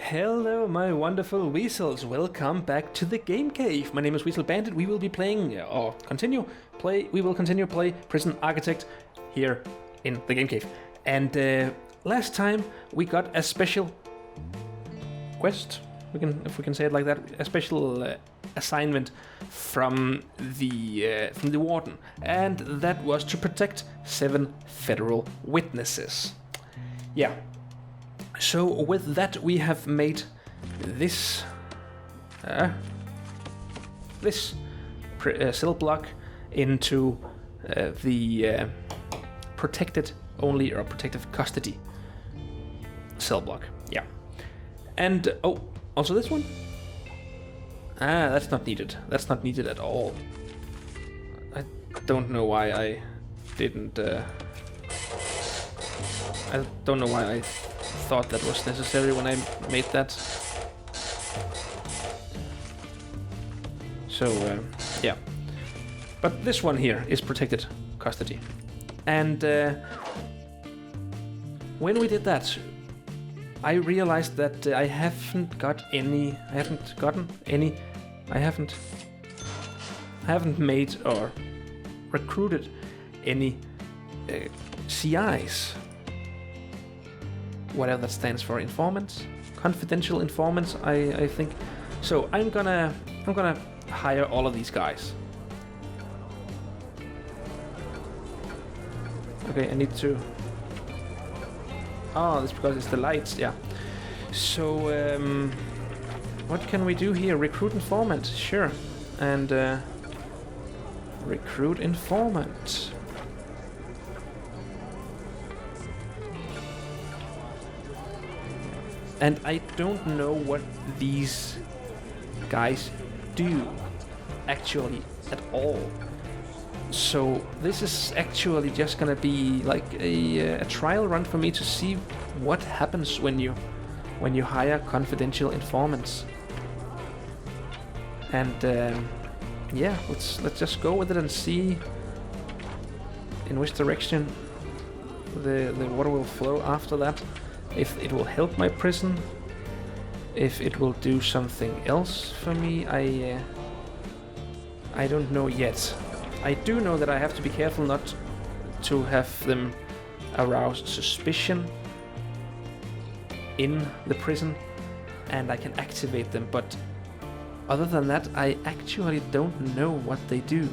Hello, my wonderful Weasels. Welcome back to the Game Cave. My name is Weasel Bandit. We will be playing, we will continue play Prison Architect here in the Game Cave. And last time we got a special quest, if we can say it like that, a special assignment from the warden, and that was to protect 7 federal witnesses. Yeah. So with that, we have made this cell block into the protected only or protective custody cell block. Yeah, and also this one. That's not needed. That's not needed at all. I don't know why I didn't. I don't know why I thought that was necessary when I made that. So yeah, but this one here is protected custody, and when we did that, I realized that I haven't made or recruited any CIs. Whatever that stands for, informants, confidential informants, I think. So I'm gonna hire all of these guys. Okay, I need to. Oh, that's because it's the lights. Yeah. So what can we do here? Recruit informant, sure, and recruit informant. And I don't know what these guys do, actually, at all. So this is actually just gonna be like a trial run for me to see what happens when you hire confidential informants. And yeah, let's just go with it and see in which direction the water will flow after that. If it will help my prison, if it will do something else for me, I don't know yet. I do know that I have to be careful not to have them arouse suspicion in the prison, and I can activate them, but other than that, I actually don't know what they do.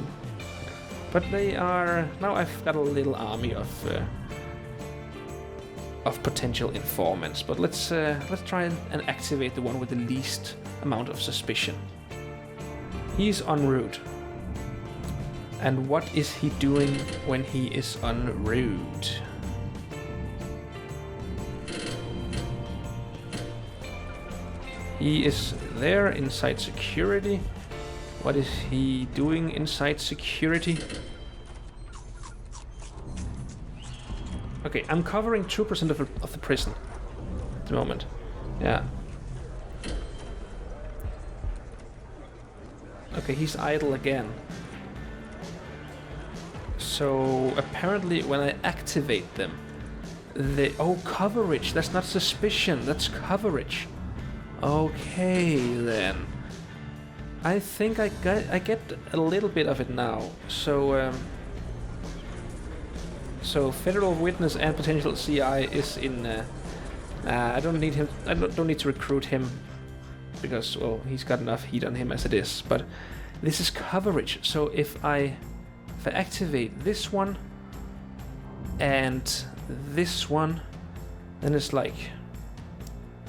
But they are... Now I've got a little army of potential informants, but let's try and activate the one with the least amount of suspicion. He's en route. And what is he doing when he is en route? He is there inside security. What is he doing inside security? Okay, I'm covering 2% of the prison at the moment. Yeah. Okay, he's idle again. So apparently when I activate them, coverage. That's not suspicion. That's coverage. Okay then. I think I get a little bit of it now. So. So federal witness and potential CI is in. I don't need him. I don't need to recruit him because he's got enough heat on him as it is. But this is coverage. So if I activate this one and this one, then it's like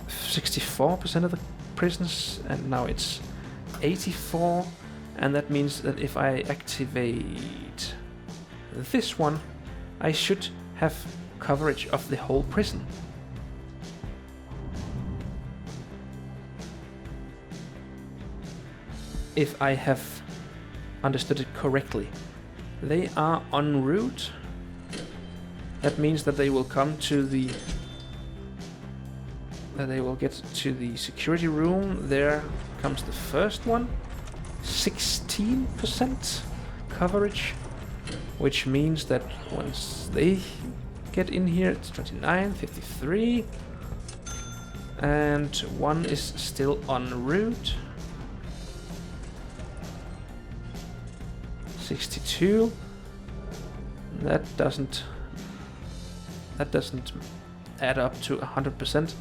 64% of the prisons, and now it's 84, and that means that if I activate this one, I should have coverage of the whole prison. If I have understood it correctly. They are en route. That means that they will come to the... they will get to the security room. There comes the first one. 16% coverage. Which means that once they get in here, it's 29, 53. And one is still en route. 62. That doesn't add up to 100%.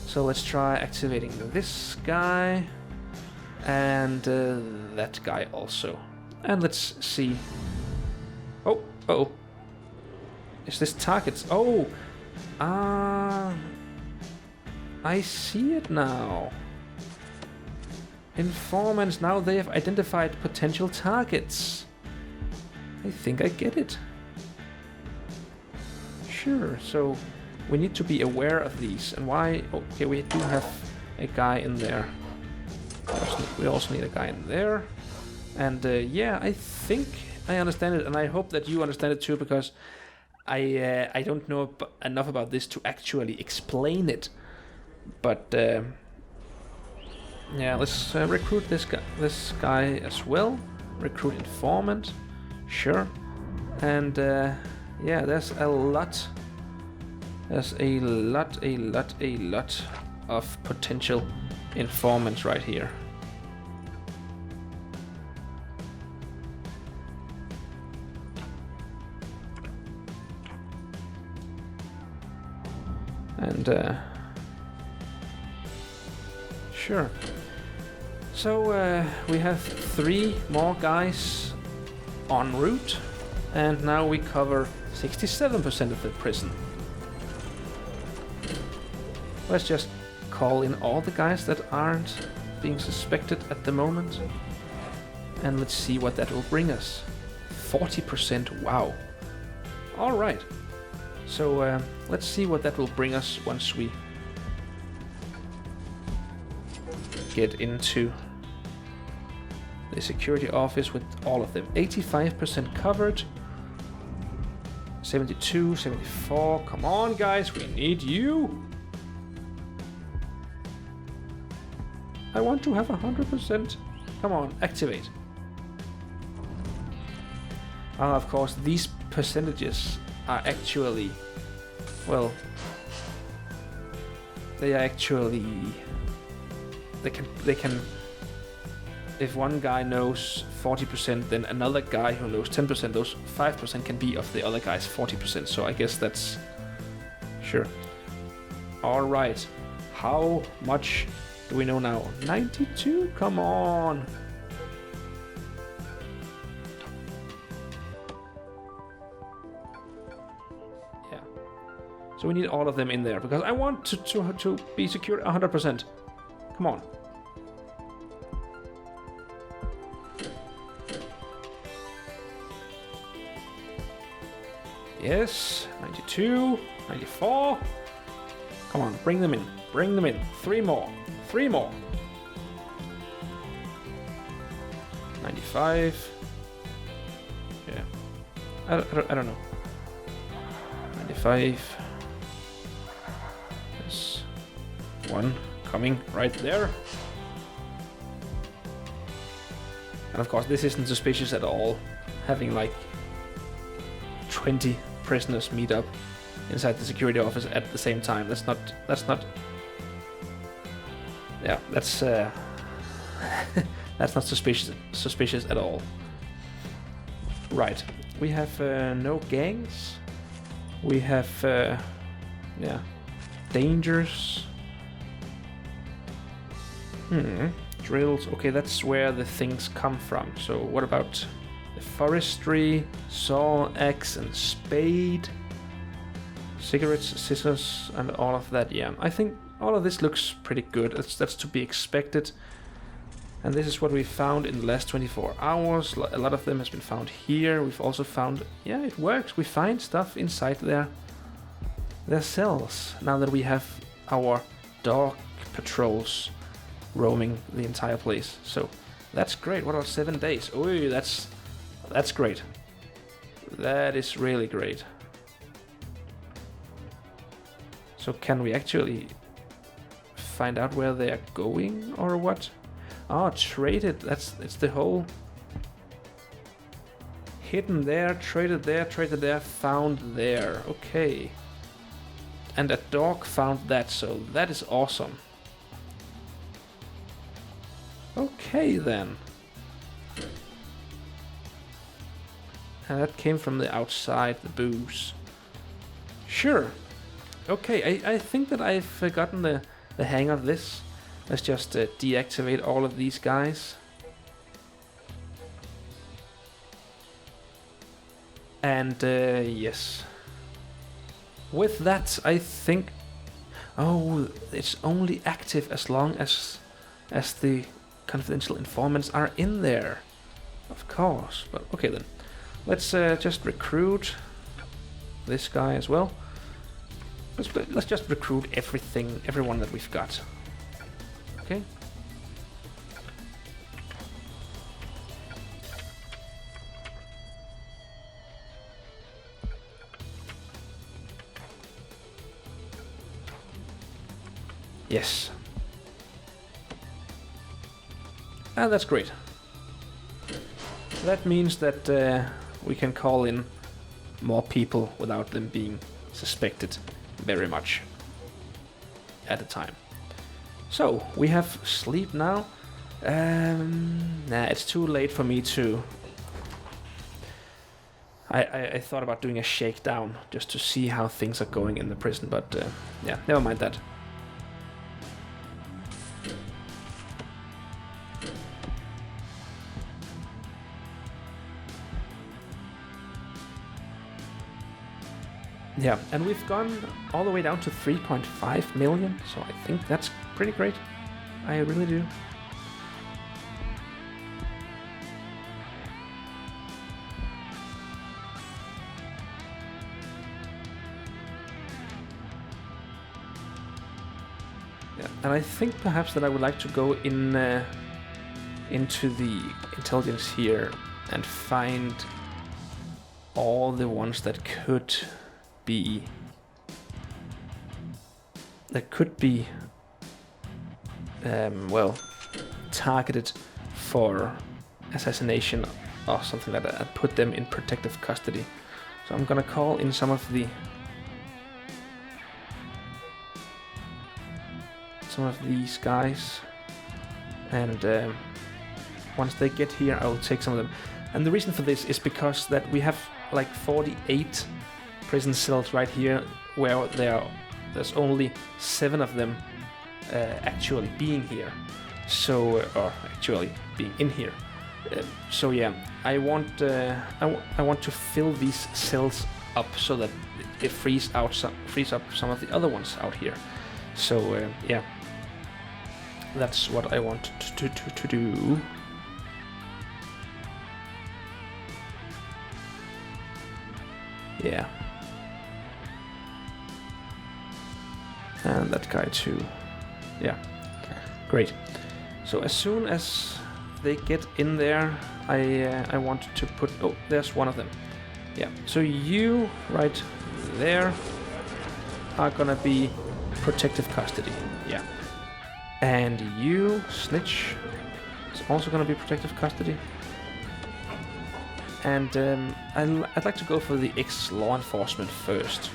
So let's try activating this guy and that guy also. And let's see. Oh, uh-oh. Is this targets? Oh, I see it now. Informants, now they have identified potential targets. I think I get it. Sure, so we need to be aware of these. And why? Okay, we do have a guy in there. We also need a guy in there. And yeah, I think I understand it, and I hope that you understand it too, because I don't know enough about this to actually explain it. But yeah, let's recruit this guy as well. Recruit informant, sure. And yeah, there's a lot. There's a lot of potential informants right here. And sure. So we have 3 more guys en route, and now we cover 67% of the prison. Let's just call in all the guys that aren't being suspected at the moment, and let's see what that will bring us. 40%, wow. Alright, so let's see what that will bring us once we get into the security office with all of them. 85% covered. 72, 74. Come on, guys, we need you. I want to have 100%. Come on, activate. Of course, these percentages are actually, well, they are actually, they can, if one guy knows 40%, then another guy who knows 10%, those 5% can be of the other guy's 40%. So I guess that's, sure. All right, how much do we know now? 92? Come on. Yeah. So we need all of them in there because I want to be secured 100%. Come on. Yes, 92, 94. Come on, bring them in. Bring them in. 3 more. 3 more. 95. Yeah. I don't know. 95. There's 1 coming right there. And of course, this isn't suspicious at all. Having like 20 prisoners meet up inside the security office at the same time. That's not. Yeah, that's that's not suspicious at all. Right, we have no gangs. We have yeah, dangers. Drills. Okay, that's where the things come from. So what about the forestry, saw, axe, and spade? Cigarettes, scissors, and all of that. Yeah, I think all of this looks pretty good. That's to be expected. And this is what we found in the last 24 hours. A lot of them has been found here. We've also found, yeah, it works. We find stuff inside their cells. Now that we have our dog patrols roaming the entire place. So that's great. What about 7 days? Oh, that's great. That is really great. So can we actually find out where they are going or what? Oh, traded. It's the whole hidden there, traded there, found there. Okay. And a dog found that, so that is awesome. Okay then. And that came from the outside, the booze. Sure. Okay, I think that I've gotten the hang of this. Let's just deactivate all of these guys. And yes. With that, I think... Oh, it's only active as long as the confidential informants are in there. Of course. But okay then. Let's just recruit this guy as well. Let's just recruit everyone that we've got. Okay. Yes. And that's great. That means that we can call in more people without them being suspected very much at a time. So, we have sleep now. Nah, it's too late for me to... I thought about doing a shakedown just to see how things are going in the prison, but yeah, never mind that. Yeah, and we've gone all the way down to 3.5 million, so I think that's pretty great. I really do. Yeah, and I think perhaps that I would like to go in into the intelligence here and find all the ones that could be well, targeted for assassination or something like that, and put them in protective custody. So I'm gonna call in some of these guys, and once they get here, I'll take some of them. And the reason for this is because that we have like 48 prison cells right here, where there's only 7 of them actually being here, so or actually being in here. So yeah, I want to fill these cells up so that it frees up some of the other ones out here. So yeah, that's what I want to do. Yeah. And that guy too. Yeah. Great. So as soon as they get in there, I want to put... Oh, there's one of them. Yeah. So you, right there, are gonna be protective custody. Yeah. And you, Snitch, is also gonna be protective custody. And I'd like to go for the ex-law enforcement first.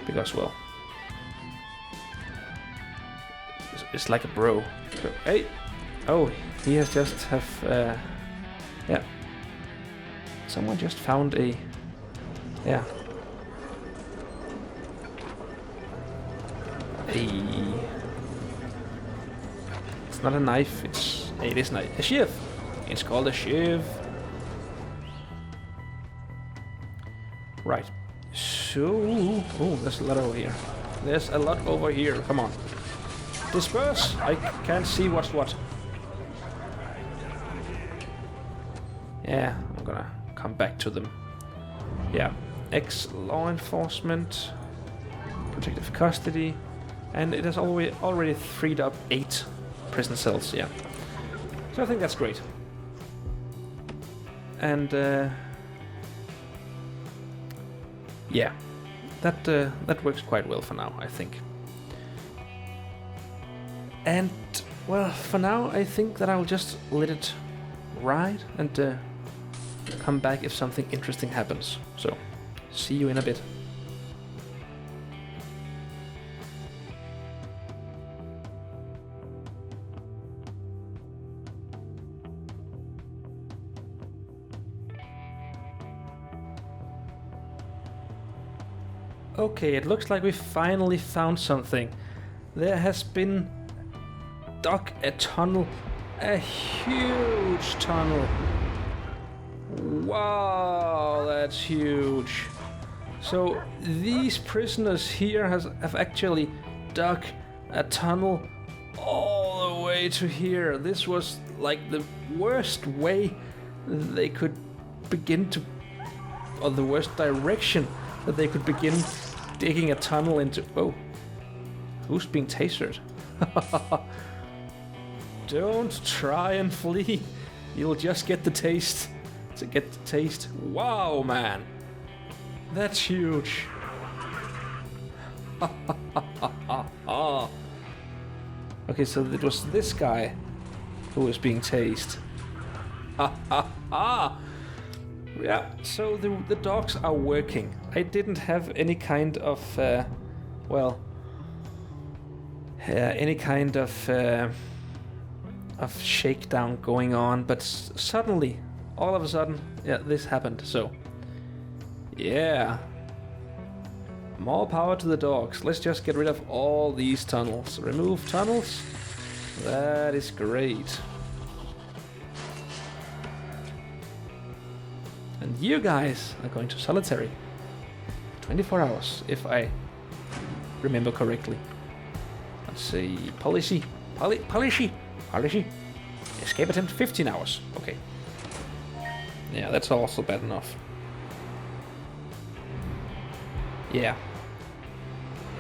Because, well, it's like a bro. So, hey! Oh, he has just yeah. Someone just found a... Yeah. It's not a knife, it is a shiv. It's called a shiv. Right. So... Oh, there's a lot over here. There's a lot over here. Come on. Disperse! I can't see what's what. Yeah, I'm gonna come back to them. Yeah. Ex-law enforcement. Protective custody. And it has already freed up 8 prison cells, yeah. So I think that's great. And yeah, that works quite well for now, I think. And well, for now, I think that I'll just let it ride and come back if something interesting happens. So, see you in a bit. Okay, it looks like we finally found something. There has been dug a tunnel, a huge tunnel. Wow, that's huge. So these prisoners here have actually dug a tunnel all the way to here. This was like the worst way they could begin to, or the worst direction that they could begin digging a tunnel into. Oh, who's being tasered? Don't try and flee. You'll just get the taste. Wow, man. That's huge. Okay, so it was this guy who was being tased. Yeah, so the dogs are working. I didn't have any kind of, shakedown going on, but suddenly, all of a sudden, yeah, this happened. So, yeah, more power to the dogs. Let's just get rid of all these tunnels. Remove tunnels. That is great. And you guys are going to solitary. 24 hours, if I remember correctly. Let's see, policy. Escape attempt 15 hours. Okay. Yeah, that's also bad enough. Yeah.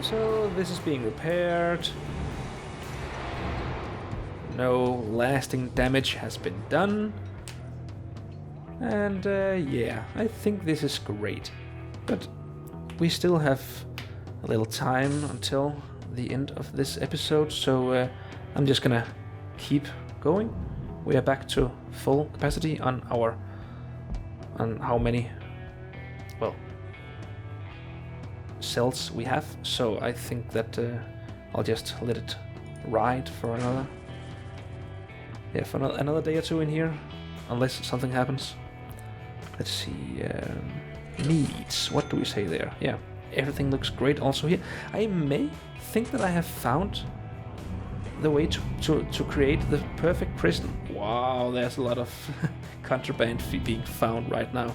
So this is being repaired. No lasting damage has been done. And yeah, I think this is great. But we still have a little time until the end of this episode, so I'm just gonna keep going. We are back to full capacity on how many, well, cells we have. So I think that I'll just let it ride for another day or two in here, unless something happens. Let's see, needs, what do we say there? Yeah, everything looks great also here. I may think that I have found the way to create the perfect prison. Wow, there's a lot of contraband being found right now.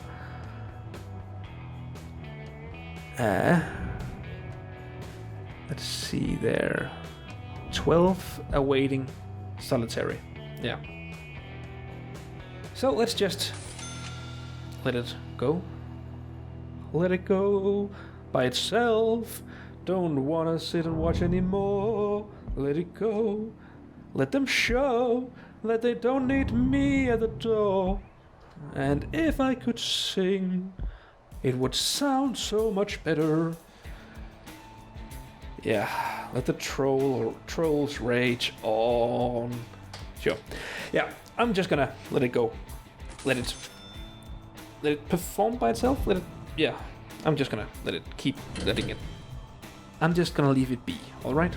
Let's see there. 12 awaiting solitary. Yeah. So let's just let it go. Let it go by itself. Don't wanna sit and watch anymore. Let it go. Let them show that they don't need me at the door. And if I could sing, it would sound so much better. Yeah, let the trolls rage on. Sure. Yeah, I'm just gonna let it go. Let it perform by itself. Yeah, I'm just gonna let it keep letting it. I'm just gonna leave it be, alright?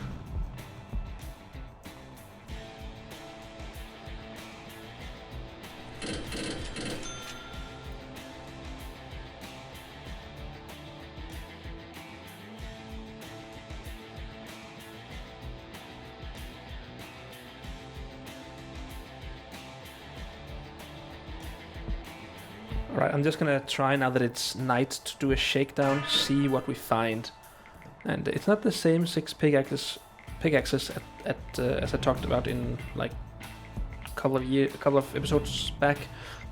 Alright, I'm just gonna try now that it's night to do a shakedown, see what we find. And it's not the same 6 pickaxes as I talked about in like a couple of episodes back,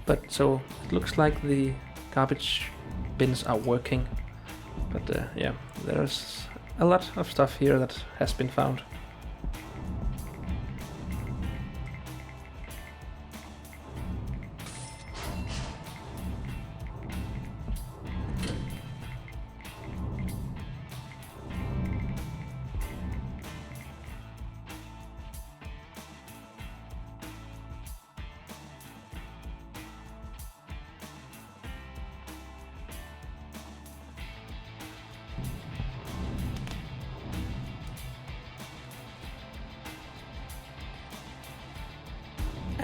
but so it looks like the garbage bins are working. But yeah, there's a lot of stuff here that has been found.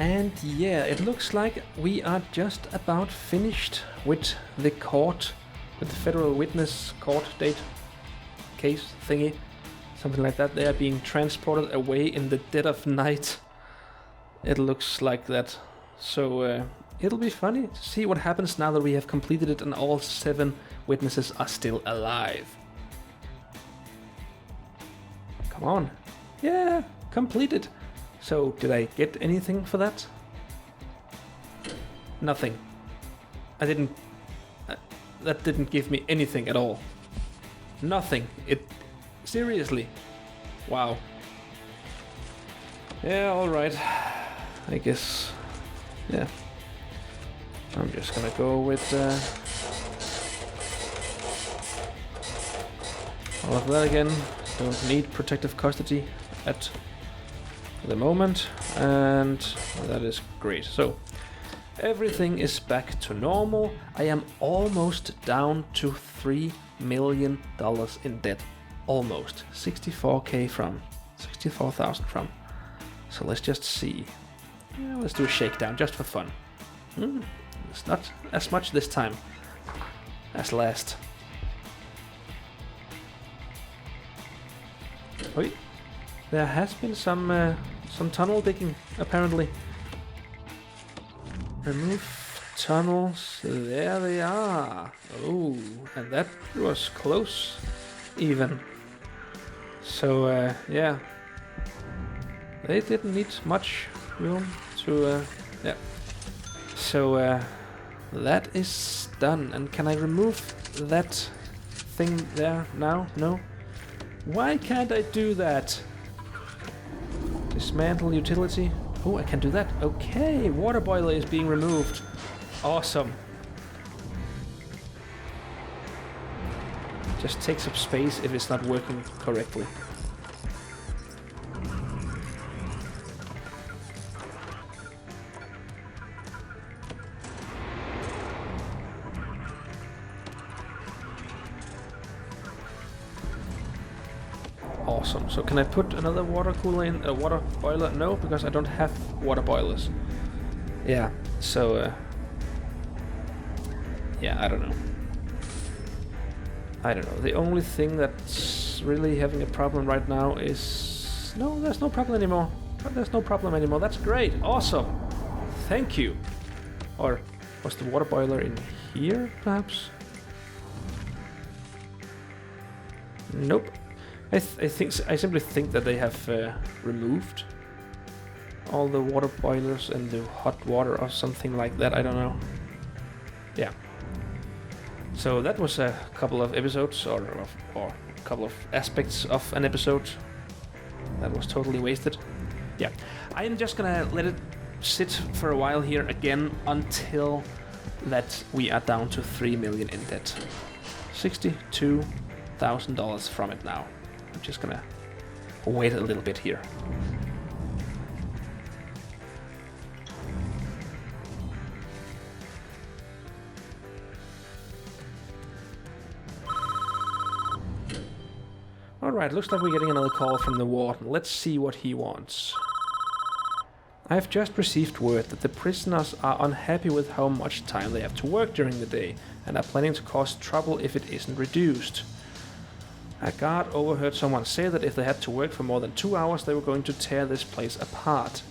And yeah, it looks like we are just about finished with the court, with the federal witness court date. case thingy, something like that. They are being transported away in the dead of night. It looks like that. So it'll be funny to see what happens now that we have completed it and all 7 witnesses are still alive. Come on. Yeah, completed. So did I get anything for that? Nothing. I didn't... that didn't give me anything at all. Nothing. It... seriously. Wow. Yeah, alright. I guess... yeah. I'm just gonna go with all of that again. Don't need protective custody at the moment, and that is great. So everything is back to normal. I am almost down to $3 million in debt. Almost. 64k from 64,000 from. So let's just see. Yeah, let's do a shakedown just for fun. It's not as much this time as last. Wait, there has been some tunnel digging apparently. Remove tunnels. There they are. Oh, and that was close, even. So yeah, they didn't need much room to yeah. So that is done. And can I remove that thing there now? No. Why can't I do that? Dismantle utility. Oh, I can do that. Okay, water boiler is being removed. Awesome. Just takes up space if it's not working correctly. Awesome. So can I put another water cooler in? A water boiler? No, because I don't have water boilers. Yeah, so yeah, I don't know. I don't know. The only thing that's really having a problem right now is... no, there's no problem anymore. There's no problem anymore. That's great. Awesome. Thank you. Or was the water boiler in here, perhaps? Nope. I simply think that they have removed all the water boilers and the hot water or something like that. I don't know. Yeah. So that was a couple of episodes or a couple of aspects of an episode that was totally wasted. Yeah. I am just gonna let it sit for a while here again until that we are down to 3 million in debt. $62,000 from it now. I'm just gonna wait a little bit here. Alright, looks like we're getting another call from the warden. Let's see what he wants. I have just received word that the prisoners are unhappy with how much time they have to work during the day and are planning to cause trouble if it isn't reduced. A guard overheard someone say that if they had to work for more than 2 hours, they were going to tear this place apart.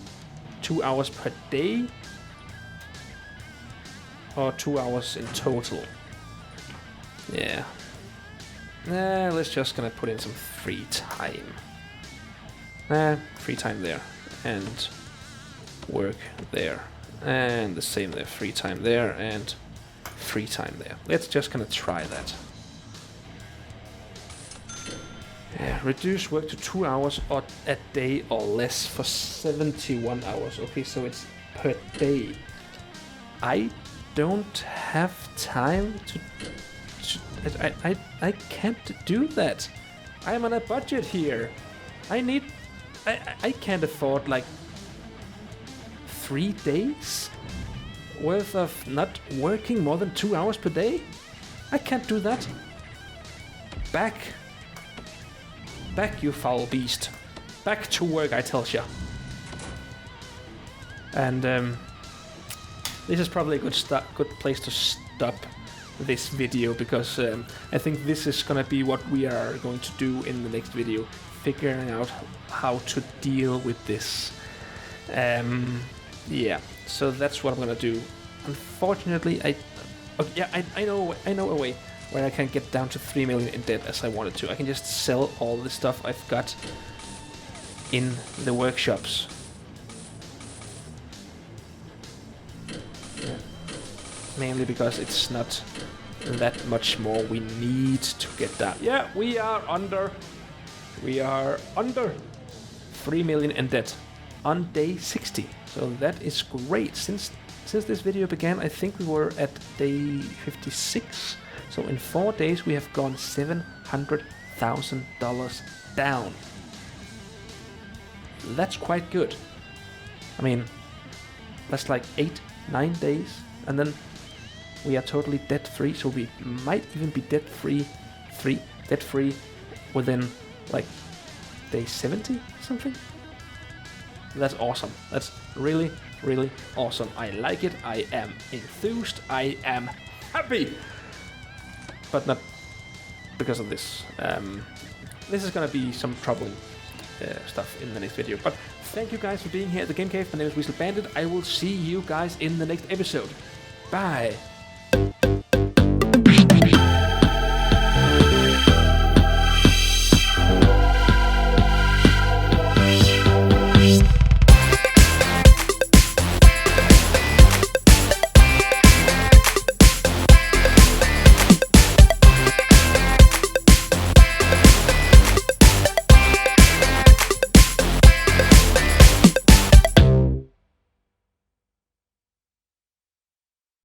2 hours per day? Or 2 hours in total? Yeah. Let's just gonna put in some free time. Free time there. And work there. And the same there. Free time there and free time there. Let's just gonna try that. Yeah, reduce work to 2 hours or a day or less for 71 hours. Okay, so it's per day. I don't have time to I can't do that. I'm on a budget here. I can't afford like 3 days worth of not working more than 2 hours per day. I can't do that. Back, you foul beast. Back to work, I tell ya. And this is probably a good place to stop this video, because I think this is gonna be what we are going to do in the next video, figuring out how to deal with this. Yeah, so that's what I'm gonna do. Unfortunately, I know a way where I can get down to 3 million in debt as I wanted to. I can just sell all the stuff I've got in the workshops. Yeah. Mainly because it's not that much more we need to get down. Yeah, we are under 3 million in debt on day 60. So that is great. Since this video began, I think we were at day 56. So in 4 days we have gone $700,000 down. That's quite good. I mean, that's like 8-9 days, and then we are totally debt-free. So we might even be debt-free within like day 70 or something. That's awesome. That's really, really awesome. I like it. I am enthused. I am happy. But not because of this. This is gonna be some troubling stuff in the next video. But thank you guys for being here at the Game Cave. My name is Weasel Bandit. I will see you guys in the next episode. Bye.